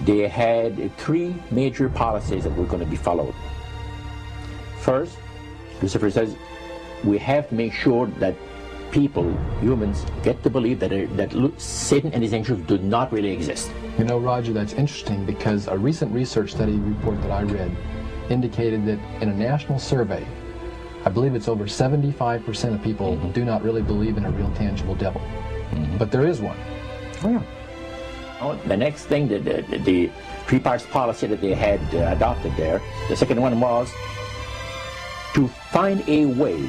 they had three major policies that were going to be followed. First, Lucifer says, we have to make sure that people, humans, get to believe that Satan and his angels do not really exist. You know, Roger, that's interesting because a recent research study report that I read indicated that in a national survey, I believe it's over 75% of people do not really believe in a real tangible devil. But there is one. Oh, yeah. Oh, the next thing, the three parts policy that they had adopted there, the second one was to find a way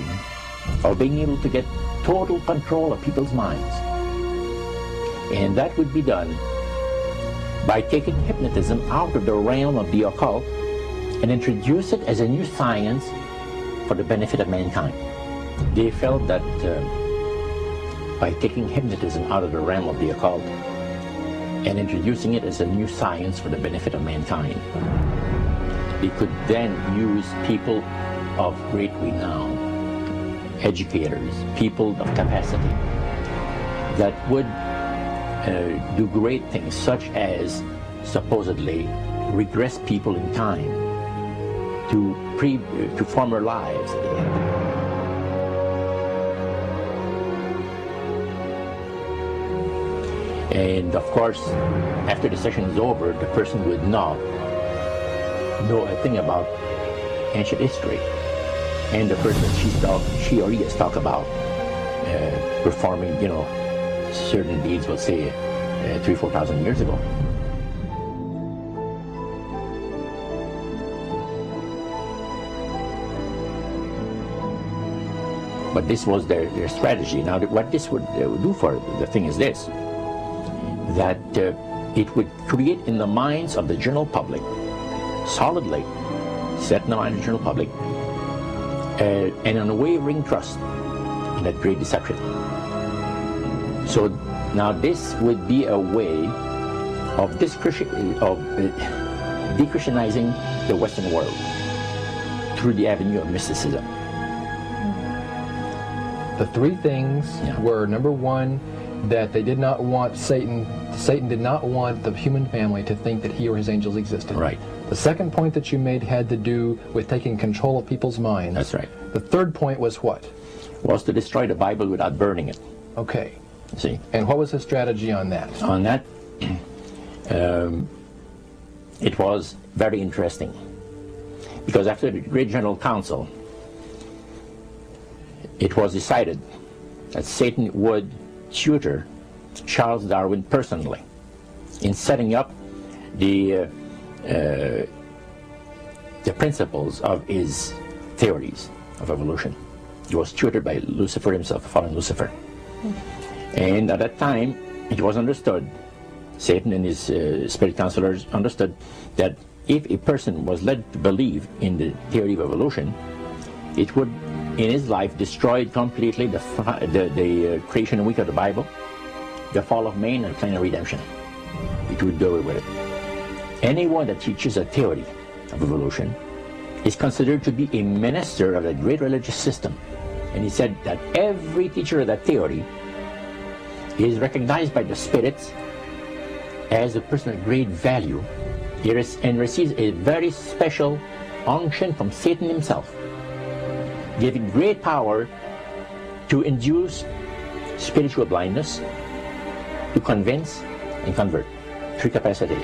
of being able to get total control of people's minds. And that would be done by taking hypnotism out of the realm of the occult and introduce it as a new science for the benefit of mankind. They felt that by taking hypnotism out of the realm of the occult and introducing it as a new science for the benefit of mankind, they could then use people of great renown, educators, people of capacity, that would do great things, such as supposedly regress people in time to former lives that they had. And of course, after the session is over, the person would not know a thing about ancient history. And the person she or he has talked about performing, certain deeds, we'll say, 3,000 or 4,000 years ago. But this was their strategy. Now, what this would do for the thing is this, that it would create in the minds of the general public, solidly set in the mind of the general public, an unwavering trust in that great deception. So now this would be a way of de-Christianizing the Western world through the avenue of mysticism. The three things were, number one, that they did not want Satan did not want the human family to think that he or his angels existed. Right. The second point that you made had to do with taking control of people's minds. That's right. The third point was what? Was to destroy the Bible without burning it. Okay. See? And what was the strategy on that? On that, it was very interesting. Because after the Great General Council, it was decided that Satan would tutor Charles Darwin personally in setting up the principles of his theories of evolution. He was tutored by Lucifer himself, fallen Lucifer. And at that time, it was understood, Satan and his spirit counselors understood, that if a person was led to believe in the theory of evolution, it would, in his life, destroy completely the creation week of the Bible, the fall of man, and the plan of redemption. It would do away with it. Anyone that teaches a theory of evolution is considered to be a minister of a great religious system. And he said that every teacher of that theory is recognized by the spirits as a person of great value and receives a very special unction from Satan himself, giving great power to induce spiritual blindness, to convince and convert. Three capacities.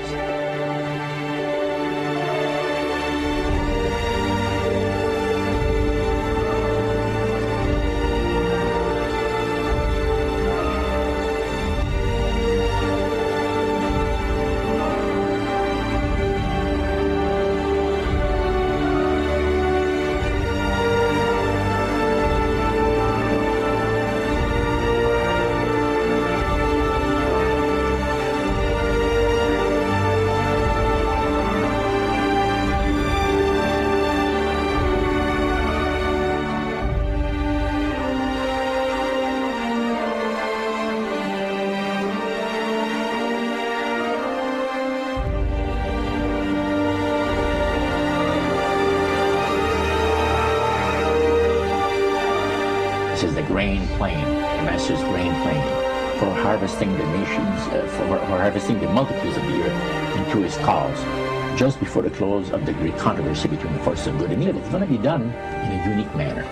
This is the grain plane, the Master's grain plane. for harvesting the nations, for harvesting the multitudes of the earth into his cause, just before the close of the great controversy between the forces of good and evil. It's going to be done in a unique manner.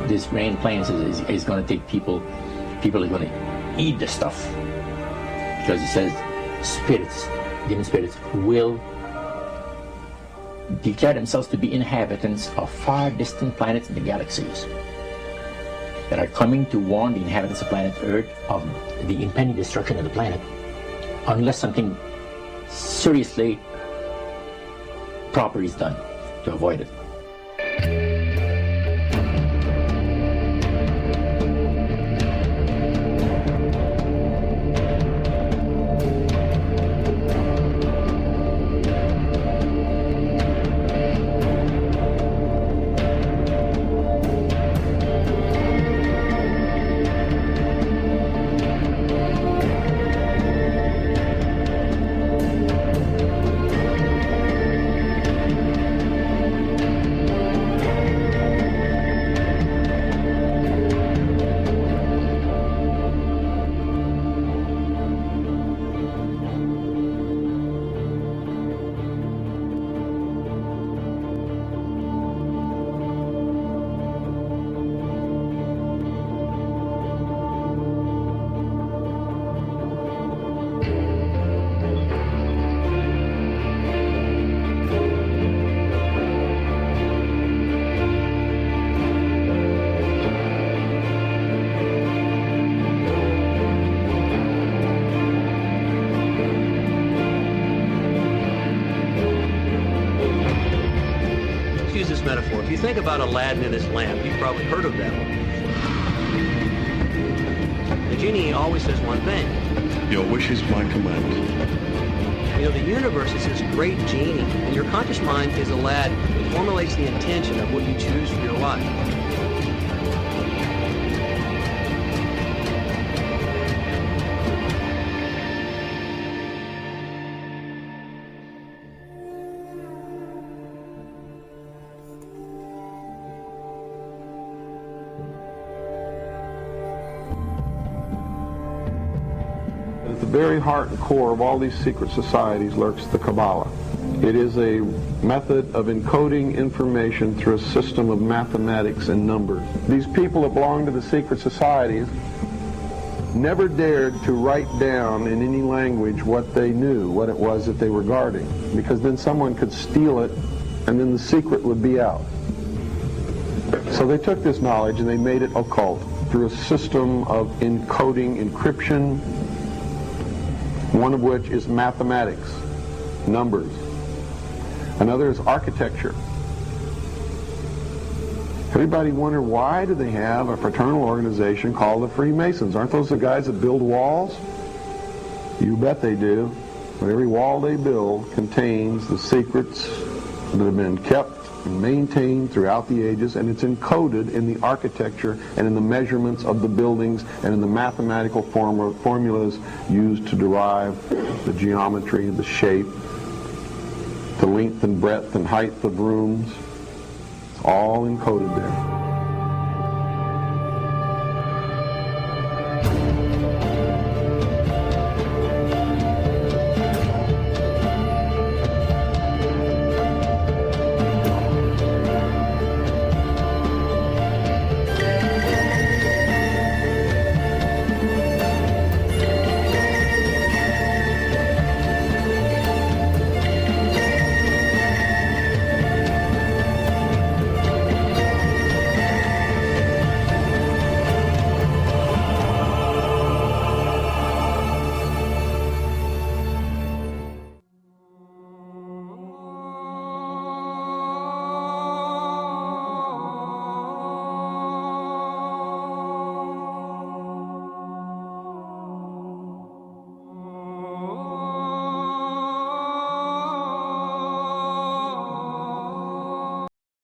This rain plans is going to take people are going to eat the stuff, because it says spirits, demon spirits, will declare themselves to be inhabitants of far distant planets in the galaxies that are coming to warn the inhabitants of planet Earth of the impending destruction of the planet unless something seriously proper is done to avoid it. Metaphor. If you think about Aladdin and his lamp, you've probably heard of that one. The genie always says one thing. Your wish is my command. You know, the universe is this great genie, and your conscious mind is Aladdin. It formulates the intention of what you choose for your life. At the very heart and core of all these secret societies lurks the Kabbalah. It is a method of encoding information through a system of mathematics and numbers. These people that belong to the secret societies never dared to write down in any language what they knew, what it was that they were guarding, because then someone could steal it and then the secret would be out. So they took this knowledge and they made it occult through a system of encoding, encryption, one of which is mathematics, numbers. Another is architecture. Everybody wonder, why do they have a fraternal organization called the Freemasons? Aren't those the guys that build walls? You bet they do. But every wall they build contains the secrets that have been kept and maintained throughout the ages, and it's encoded in the architecture and in the measurements of the buildings and in the mathematical formulas used to derive the geometry, the shape, the length and breadth and height of rooms. It's all encoded there.